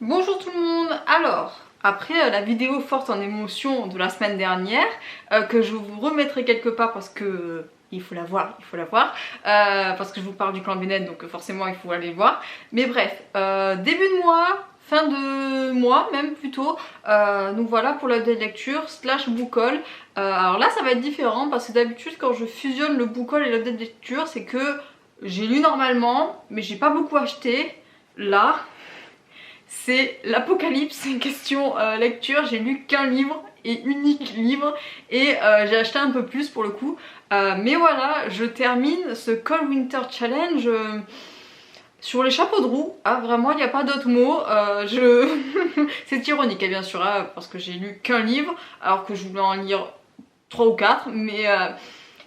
Bonjour tout le monde. Alors, après la vidéo forte en émotion de la semaine dernière, que je vous remettrai quelque part parce que il faut la voir, parce que je vous parle du clan Bennett, donc forcément il faut aller voir. Mais bref, début de mois, fin de mois même plutôt, donc voilà pour l'update lecture slash book haul. Alors là ça va être différent parce que d'habitude quand je fusionne le book haul et l'update lecture, c'est que j'ai lu normalement, mais j'ai pas beaucoup acheté. Là, c'est l'Apocalypse, question lecture, j'ai lu qu'un livre et unique livre et j'ai acheté un peu plus pour le coup. Mais voilà, je termine ce Cold Winter Challenge sur les chapeaux de roue. Ah vraiment, il n'y a pas d'autre mot. C'est ironique bien sûr, hein, parce que j'ai lu qu'un livre alors que je voulais en lire 3 ou 4, mais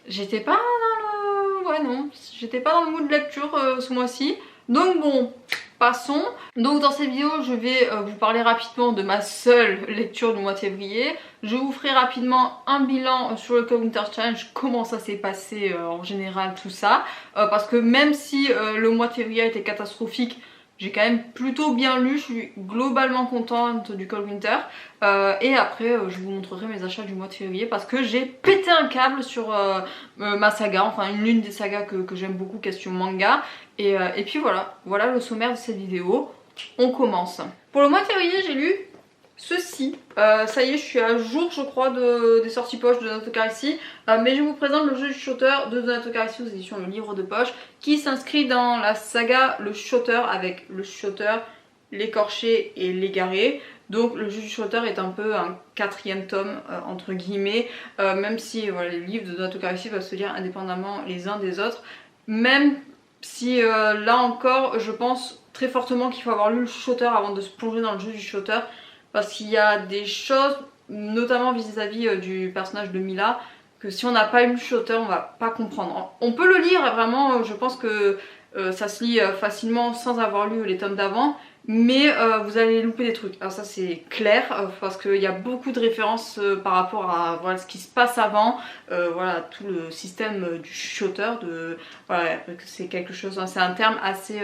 j'étais pas dans le... Ouais non, j'étais pas dans le mood de lecture ce mois-ci. Donc bon, passons. Donc dans cette vidéo, je vais vous parler rapidement de ma seule lecture du mois de février. Je vous ferai rapidement un bilan sur le Cold Winter Challenge, comment ça s'est passé en général, tout ça. Parce que même si le mois de février a été catastrophique, j'ai quand même plutôt bien lu, je suis globalement contente du Cold Winter. Et après, je vous montrerai mes achats du mois de février parce que j'ai pété un câble sur ma saga, enfin l'une des sagas que j'aime beaucoup, question manga. Et puis voilà le sommaire de cette vidéo. On commence. Pour le mois de février, j'ai lu ceci. Ça y est, je suis à jour, je crois, des sorties poche de Donato Carrisi. Mais je vous présente le jeu du chuchoteur de Donato Carrisi aux éditions Le Livre de Poche, qui s'inscrit dans la saga Le Chuchoteur, avec le chuchoteur, l'écorché et l'égaré. Donc le jeu du chuchoteur est un peu un 4e tome entre guillemets, même si voilà, les livres de Donato Carrisi peuvent se lire indépendamment les uns des autres. Même si là encore, je pense très fortement qu'il faut avoir lu le chuchoteur avant de se plonger dans le jeu du chuchoteur, parce qu'il y a des choses, notamment vis-à-vis du personnage de Mila, que si on n'a pas lu le chuchoteur, on va pas comprendre. On peut le lire, vraiment, je pense que ça se lit facilement sans avoir lu les tomes d'avant, mais vous allez louper des trucs. Alors ça c'est clair, parce qu'il y a beaucoup de références par rapport à voilà, ce qui se passe avant, voilà, tout le système du chuchoteur, voilà, c'est quelque chose, c'est un terme assez...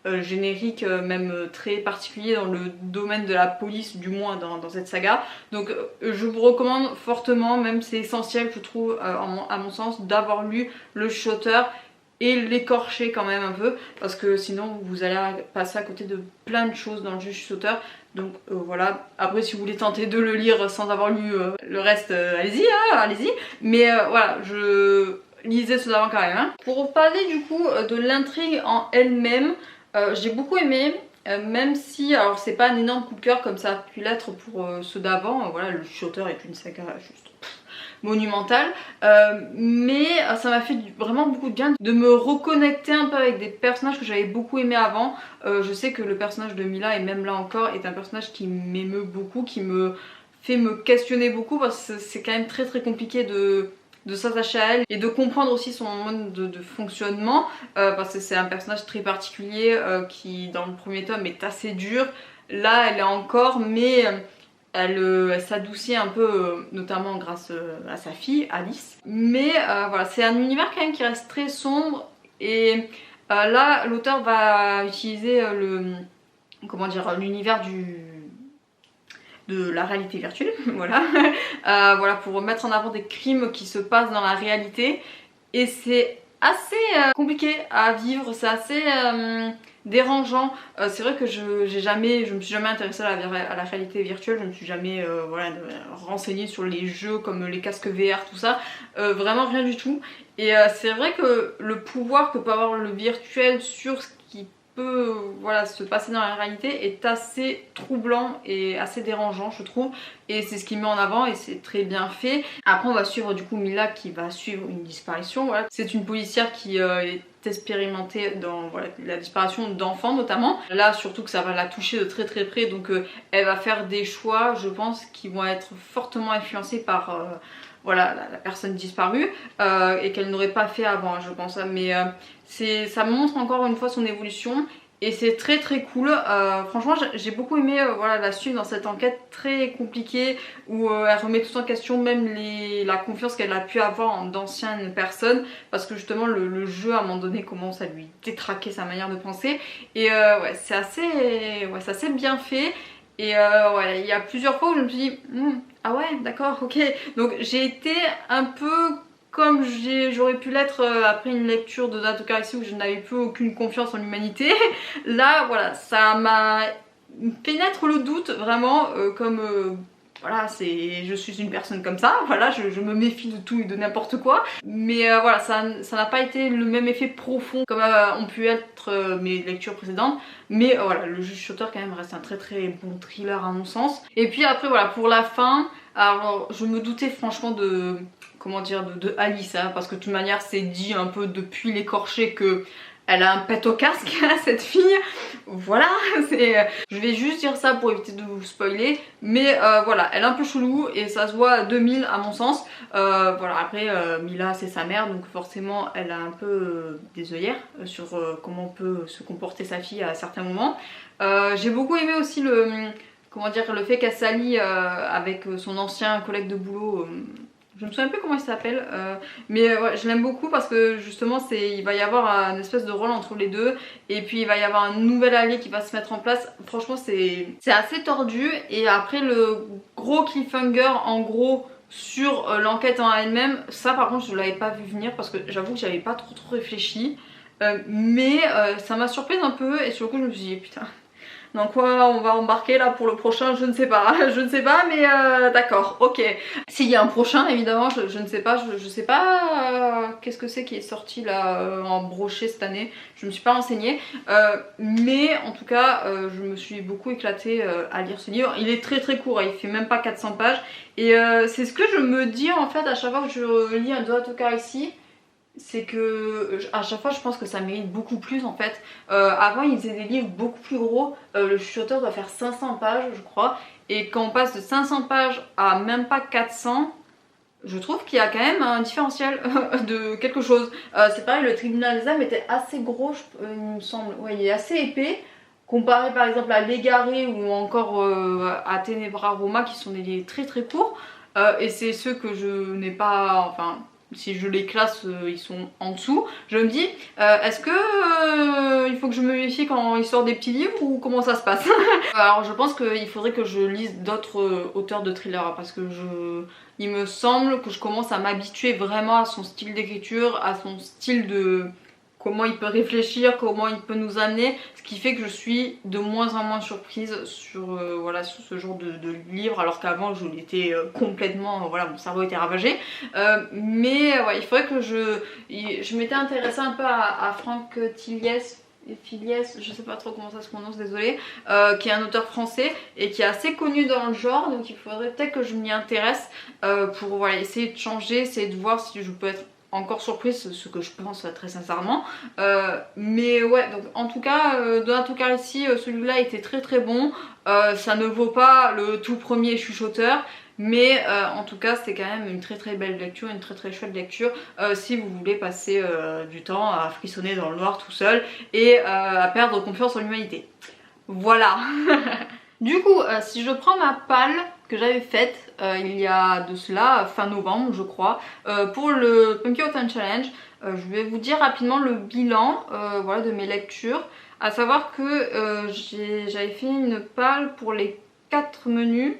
générique, même très particulier dans le domaine de la police, du moins dans cette saga. Donc je vous recommande fortement, même c'est essentiel je trouve à mon sens, d'avoir lu le chuchoteur et l'écorcher quand même un peu, parce que sinon vous allez passer à côté de plein de choses dans le jeu chuchoteur. Donc voilà, après si vous voulez tenter de le lire sans avoir lu le reste, allez-y, hein, allez-y. Mais voilà, je lisais ceux d'avant quand même. Hein. Pour parler du coup de l'intrigue en elle-même, j'ai beaucoup aimé, même si, alors c'est pas un énorme coup de cœur comme ça a pu l'être pour ceux d'avant, voilà, le chuchoteur est une saga juste monumentale, mais ça m'a fait vraiment beaucoup de bien de me reconnecter un peu avec des personnages que j'avais beaucoup aimé avant. Je sais que le personnage de Mila, et même là encore, est un personnage qui m'émeut beaucoup, qui me fait me questionner beaucoup, parce que c'est quand même très compliqué de s'attacher à elle et de comprendre aussi son mode de fonctionnement, parce que c'est un personnage très particulier qui dans le premier tome est assez dur. Là elle est encore, mais elle s'adoucit un peu, notamment grâce à sa fille Alice. Mais voilà, c'est un univers quand même qui reste très sombre, et là l'auteur va utiliser comment dire, l'univers de la réalité virtuelle, voilà, voilà, pour mettre en avant des crimes qui se passent dans la réalité. Et c'est assez compliqué à vivre, c'est assez dérangeant. C'est vrai que je me suis jamais intéressée à la réalité virtuelle, je me suis jamais voilà, renseignée sur les jeux comme les casques VR, tout ça, vraiment rien du tout. Et c'est vrai que le pouvoir que peut avoir le virtuel sur ce qui peut voilà, se passer dans la réalité est assez troublant et assez dérangeant je trouve, et c'est ce qu'il met en avant et c'est très bien fait. Après on va suivre du coup Mila qui va suivre une disparition, voilà. C'est une policière qui est expérimentée dans voilà, la disparition d'enfants notamment. Là surtout que ça va la toucher de très près, donc elle va faire des choix je pense qui vont être fortement influencés par voilà, la personne disparue, et qu'elle n'aurait pas fait avant je pense, mais ça montre encore une fois son évolution. et c'est très très cool. Franchement j'ai beaucoup aimé voilà, la suivre dans cette enquête très compliquée où elle remet tout en question, même la confiance qu'elle a pu avoir en d'anciennes personnes, parce que justement le jeu à un moment donné commence à lui détraquer sa manière de penser, et ouais, c'est assez bien fait. Et ouais, il y a plusieurs fois où je me suis dit ah ouais d'accord ok, donc j'ai été un peu comme j'aurais pu l'être après une lecture de Donat Ocarici où je n'avais plus aucune confiance en l'humanité. Là voilà, ça m'a fait naître le doute vraiment, comme voilà, je suis une personne comme ça, voilà, je me méfie de tout et de n'importe quoi. Mais voilà, ça n'a pas été le même effet profond comme ont pu être mes lectures précédentes. Mais voilà, le juge Schauter quand même reste un très très bon thriller à mon sens. Et puis après voilà, pour la fin, alors je me doutais franchement de, comment dire, de Alice, hein, parce que de toute manière c'est dit un peu depuis l'écorché que elle a un pet au casque, cette fille. Voilà, je vais juste dire ça pour éviter de vous spoiler. Mais voilà, elle est un peu chelou et ça se voit à 2000 à mon sens. Voilà, après Mila c'est sa mère, donc forcément elle a un peu des œillères sur comment peut se comporter sa fille à certains moments. J'ai beaucoup aimé aussi comment dire, le fait qu'elle s'allie avec son ancien collègue de boulot. Je me souviens plus comment il s'appelle, mais ouais, je l'aime beaucoup parce que justement il va y avoir une espèce de rôle entre les deux, et puis il va y avoir un nouvel allié qui va se mettre en place. Franchement c'est assez tordu, et après le gros cliffhanger en gros sur l'enquête en elle-même, ça par contre je l'avais pas vu venir parce que j'avoue que j'avais pas trop réfléchi, mais ça m'a surprise un peu, et sur le coup je me suis dit putain, dans quoi on va embarquer là pour le prochain, je ne sais pas, je ne sais pas, mais d'accord, ok. S'il y a un prochain évidemment, je ne sais pas, je sais pas qu'est-ce que c'est qui est sorti là en brochet cette année, je me suis pas renseignée, mais en tout cas je me suis beaucoup éclatée à lire ce livre. Il est très très court, hein, il fait même pas 400 pages, et c'est ce que je me dis en fait à chaque fois que je lis un Donat Ocarici. C'est que à chaque fois je pense que ça mérite beaucoup plus en fait. Avant il faisait des livres beaucoup plus gros, le chuchoteur doit faire 500 pages je crois, et quand on passe de 500 pages à même pas 400, je trouve qu'il y a quand même un différentiel de quelque chose. C'est pareil, le tribunal des âmes était assez gros, il me semble, ouais, il est assez épais comparé par exemple à L'Égaré ou encore à Ténébra Roma, qui sont des livres très très courts, et c'est ceux que je n'ai pas, enfin si je les classe ils sont en dessous. Je me dis est-ce que il faut que je me méfie quand il sort des petits livres, ou comment ça se passe? Alors je pense qu'il faudrait que je lise d'autres auteurs de thrillers, parce que il me semble que je commence à m'habituer vraiment à son style d'écriture, à son style de comment il peut réfléchir, comment il peut nous amener, ce qui fait que je suis de moins en moins surprise sur, voilà, sur ce genre de livre, alors qu'avant je l'étais complètement, voilà, mon cerveau était ravagé. Mais ouais, il faudrait que je m'étais intéressée un peu à Franck Tilliès, je sais pas trop comment ça se prononce, désolée, qui est un auteur français et qui est assez connu dans le genre, donc il faudrait peut-être que je m'y intéresse pour voilà, essayer de changer, essayer de voir si je peux être encore surprise, ce que je pense très sincèrement. Mais ouais, donc en tout cas, Donat Ocarici, celui-là était très très bon. Ça ne vaut pas le tout premier chuchoteur, mais en tout cas c'est quand même une très très belle lecture, une très très chouette lecture si vous voulez passer du temps à frissonner dans le noir tout seul et à perdre confiance en l'humanité. Voilà. Du coup, si je prends ma palle que j'avais faite il y a de cela fin novembre je crois, pour le Punky Autumn Challenge, je vais vous dire rapidement le bilan voilà, de mes lectures. À savoir que j'avais fait une palle pour les 4 menus.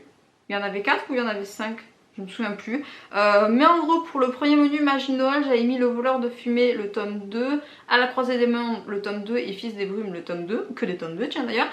Il y en avait 4 ou il y en avait 5? Je ne me souviens plus. Mais en gros, pour le premier menu Magie de Noël, j'avais mis Le Voleur de Fumée, le tome 2, À la Croisée des Mondes, le tome 2, et Fils des Brumes, le tome 2, que des tomes 2, tiens d'ailleurs.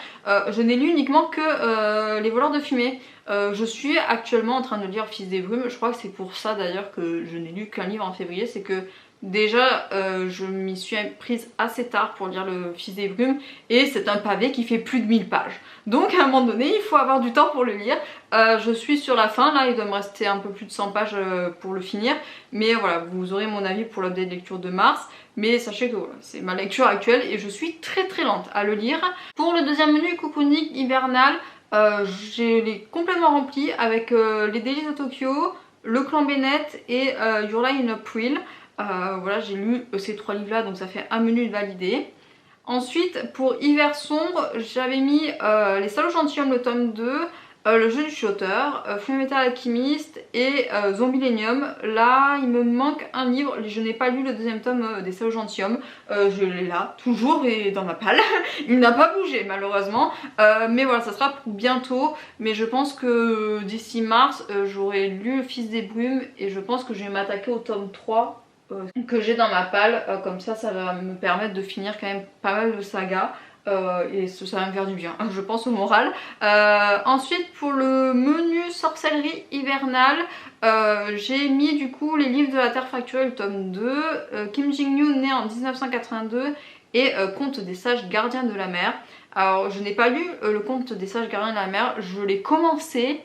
Je n'ai lu uniquement que Les Voleurs de Fumée. Je suis actuellement en train de lire Fils des Brumes. Je crois que c'est pour ça d'ailleurs que je n'ai lu qu'un livre en février. C'est que déjà je m'y suis prise assez tard pour lire le Fils des Brumes, et c'est un pavé qui fait plus de 1000 pages. Donc à un moment donné il faut avoir du temps pour le lire. Je suis sur la fin là, il doit me rester un peu plus de 100 pages pour le finir. Mais voilà, vous aurez mon avis pour l'update lecture de mars. Mais sachez que voilà, c'est ma lecture actuelle et je suis très très lente à le lire. Pour le deuxième menu Cocooning hivernal, je l'ai complètement rempli avec Les Délices de Tokyo, Le Clan Bennett et Your Lie in April. Voilà, j'ai lu ces 3 livres là, donc ça fait un menu validé. Ensuite pour Hiver sombre, j'avais mis Les Salauds Gentilshommes le tome 2, Le Jeu du Chuchoteur, Fullmetal Alchemist et Zombielenium. Là il me manque un livre, je n'ai pas lu le deuxième tome des Salauds Gentilshommes, je l'ai là toujours et dans ma palle, il n'a pas bougé malheureusement, mais voilà ça sera pour bientôt, mais je pense que d'ici mars j'aurai lu Le Fils des Brumes et je pense que je vais m'attaquer au tome 3 que j'ai dans ma palle, comme ça va me permettre de finir quand même pas mal de sagas. Et ça va me faire du bien, je pense au moral. Ensuite pour le menu sorcellerie hivernale, j'ai mis du coup les livres de la Terre factuelle tome 2, Kim Jin-yoon né en 1982 et Conte des sages gardiens de la mer. Alors je n'ai pas lu le Conte des sages gardiens de la mer, je l'ai commencé.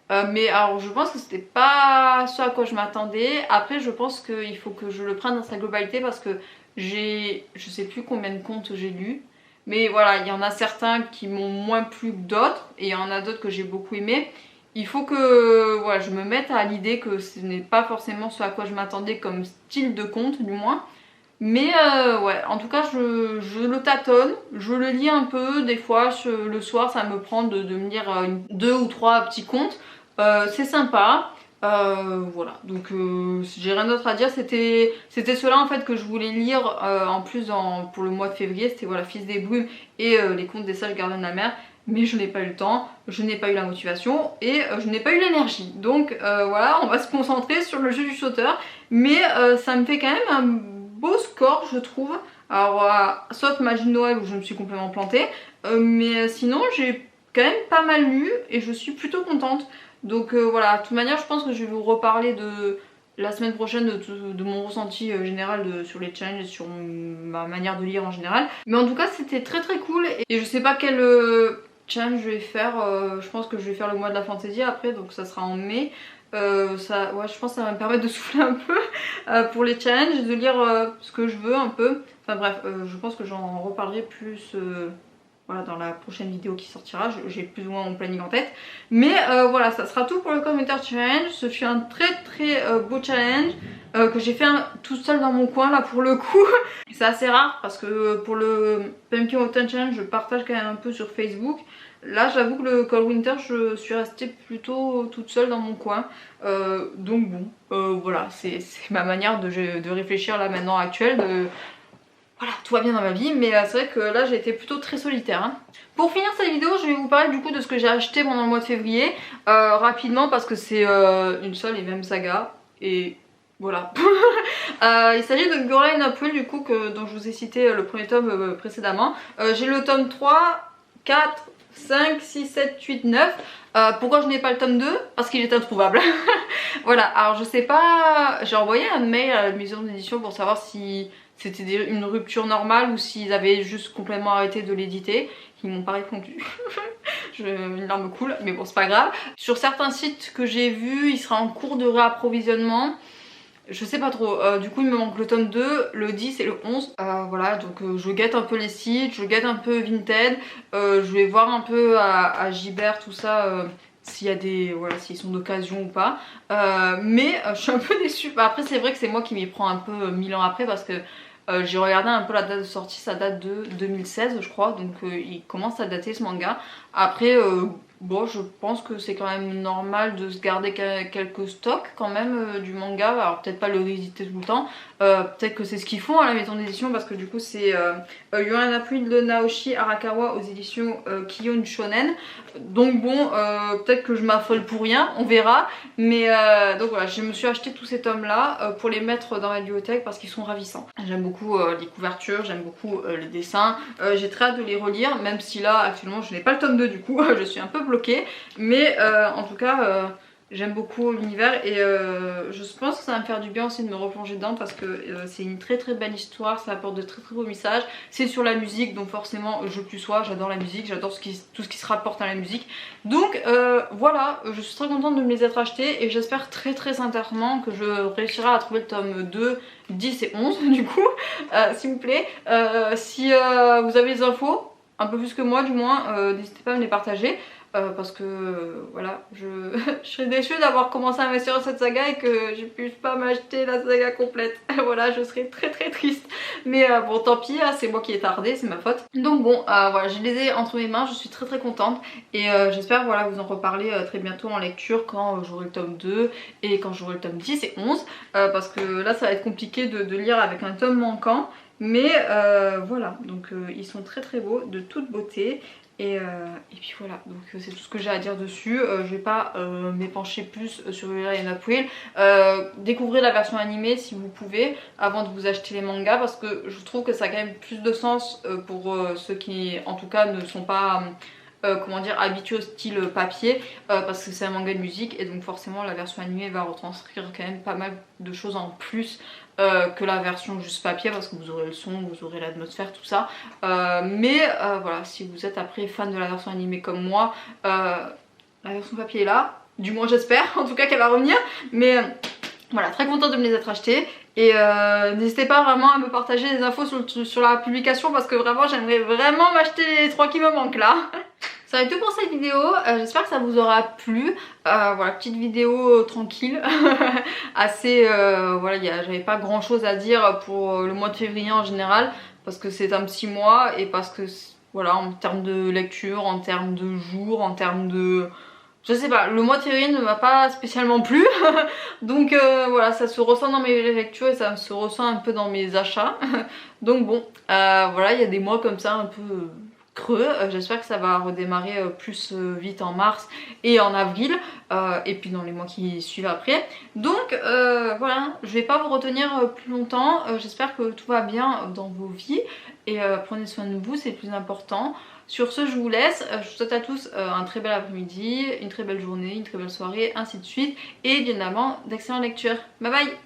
Mais alors je pense que c'était pas ce à quoi je m'attendais. Après je pense qu'il faut que je le prenne dans sa globalité parce que je sais plus combien de contes j'ai lu. Mais voilà, il y en a certains qui m'ont moins plu que d'autres et il y en a d'autres que j'ai beaucoup aimé. Il faut que voilà, je me mette à l'idée que ce n'est pas forcément ce à quoi je m'attendais comme style de conte du moins. Mais ouais, en tout cas je le tâtonne, je le lis un peu, des fois le soir ça me prend de me lire 2 ou 3 petits contes. C'est sympa, voilà, donc j'ai rien d'autre à dire, c'était cela en fait que je voulais lire en plus pour le mois de février, c'était voilà Fils des Brumes et les Contes des sages gardiens de la mer, mais je n'ai pas eu le temps, je n'ai pas eu la motivation et je n'ai pas eu l'énergie, donc voilà, on va se concentrer sur le Jeu du Chuchoteur, mais ça me fait quand même un beau score je trouve, alors sauf Magie de Noël où je me suis complètement plantée, mais sinon j'ai quand même pas mal lu et je suis plutôt contente. Donc voilà, de toute manière je pense que je vais vous reparler de la semaine prochaine de mon ressenti général sur les challenges et sur ma manière de lire en général. Mais en tout cas c'était très très cool et je sais pas quel challenge je vais faire, je pense que je vais faire le mois de la fantaisie après, donc ça sera en mai. Ouais, je pense que ça va me permettre de souffler un peu pour les challenges, de lire ce que je veux un peu. Enfin bref, je pense que j'en reparlerai plus voilà, dans la prochaine vidéo qui sortira, j'ai plus ou moins mon planning en tête. Mais voilà, ça sera tout pour le Commentaire Challenge. Ce fut un très très beau challenge que j'ai fait tout seul dans mon coin là pour le coup. C'est assez rare parce que pour le Pumpkin Autumn Challenge je partage quand même un peu sur Facebook. Là j'avoue que le Cold Winter je suis restée plutôt toute seule dans mon coin. Donc bon, voilà, c'est ma manière de réfléchir là maintenant actuelle. Voilà, tout va bien dans ma vie, mais c'est vrai que là j'ai été plutôt très solitaire. Hein. Pour finir cette vidéo, je vais vous parler du coup de ce que j'ai acheté pendant le mois de février, rapidement parce que c'est une seule et même saga, et voilà. Il s'agit de Girl in April du coup, dont je vous ai cité le premier tome précédemment. J'ai le tome 3, 4, 5, 6, 7, 8, 9. Pourquoi je n'ai pas le tome 2? Parce qu'il est introuvable. Voilà, alors je sais pas, j'ai envoyé un mail à la maison d'édition pour savoir si c'était une rupture normale ou s'ils avaient juste complètement arrêté de l'éditer. Ils m'ont pas répondu. Une larme coule, mais bon c'est pas grave. Sur certains sites que j'ai vus, il sera en cours de réapprovisionnement. Je sais pas trop, du coup il me manque le tome 2, le 10 et le 11. Voilà, donc je guette un peu les sites, je guette un peu Vinted. Je vais voir un peu à Gibert tout ça. S'il y a des, voilà, s'ils sont d'occasion ou pas, mais je suis un peu déçue. Après c'est vrai que c'est moi qui m'y prends un peu 1000 ans après parce que j'ai regardé un peu la date de sortie, ça date de 2016 je crois, donc il commence à dater ce manga. Après bon, je pense que c'est quand même normal de se garder quelques stocks quand même du manga, alors peut-être pas le rééditer tout le temps, peut-être que c'est ce qu'ils font à la maison d'édition parce que du coup c'est Your in April de Naoshi Arakawa aux éditions Kion Shonen, donc bon peut-être que je m'affole pour rien, on verra, mais donc voilà, je me suis acheté tous ces tomes là pour les mettre dans ma bibliothèque parce qu'ils sont ravissants. J'aime beaucoup les couvertures, j'aime beaucoup les dessins, j'ai très hâte de les relire, même si là actuellement je n'ai pas le tome 2 du coup, je suis un peu bloquée, mais en tout cas j'aime beaucoup l'univers et je pense que ça va me faire du bien aussi de me replonger dedans parce que c'est une très très belle histoire, ça apporte de très très beaux messages. C'est sur la musique donc forcément je plus sois, j'adore la musique, j'adore tout ce qui se rapporte à la musique. Donc voilà, je suis très contente de me les être achetés et j'espère très très sincèrement que je réussirai à trouver le tome 2, 10 et 11 du coup, s'il vous plaît. Si vous avez des infos, un peu plus que moi du moins, n'hésitez pas à me les partager. parce que voilà, je serais déçue d'avoir commencé à investir dans cette saga et que je puisse pas m'acheter la saga complète. Voilà, je serais très triste. Mais bon, tant pis, hein, c'est moi qui ai tardé, c'est ma faute. Donc bon, voilà, je les ai entre mes mains, je suis très contente et j'espère voilà vous en reparler très bientôt en lecture quand j'aurai le tome 2 et quand j'aurai le tome 10 et 11 parce que là ça va être compliqué de lire avec un tome manquant. Mais voilà, donc ils sont très beaux, de toute beauté. Et puis voilà, donc c'est tout ce que j'ai à dire dessus. Je vais pas m'épancher plus sur Yuri April. Découvrez la version animée si vous pouvez avant de vous acheter les mangas parce que je trouve que ça a quand même plus de sens pour ceux qui en tout cas ne sont pas comment dire, habitués au style papier parce que c'est un manga de musique et donc forcément la version animée va retranscrire quand même pas mal de choses en plus que la version juste papier parce que vous aurez le son, vous aurez l'atmosphère, tout ça. Mais voilà, si vous êtes après fan de la version animée comme moi, la version papier est là, du moins j'espère, en tout cas qu'elle va revenir. Mais voilà, très contente de me les être achetés. Et n'hésitez pas vraiment à me partager des infos sur la publication parce que vraiment j'aimerais vraiment m'acheter les 3 qui me manquent là. Ça va être tout pour cette vidéo, j'espère que ça vous aura plu. Voilà, petite vidéo tranquille, assez, voilà, j'avais pas grand chose à dire pour le mois de février en général, parce que c'est un petit mois et parce que, voilà, en termes de lecture, en termes de jours, en termes de... Je sais pas, le mois de février ne m'a pas spécialement plu, donc voilà, ça se ressent dans mes lectures et ça se ressent un peu dans mes achats. Donc bon, voilà, il y a des mois comme ça un peu... creux, j'espère que ça va redémarrer plus vite en mars et en avril et puis dans les mois qui suivent après. Donc voilà, je vais pas vous retenir plus longtemps, j'espère que tout va bien dans vos vies et prenez soin de vous, c'est le plus important. Sur ce, je vous laisse, je vous souhaite à tous un très bel après-midi, une très belle journée, une très belle soirée, ainsi de suite et bien évidemment d'excellentes lectures. Bye bye.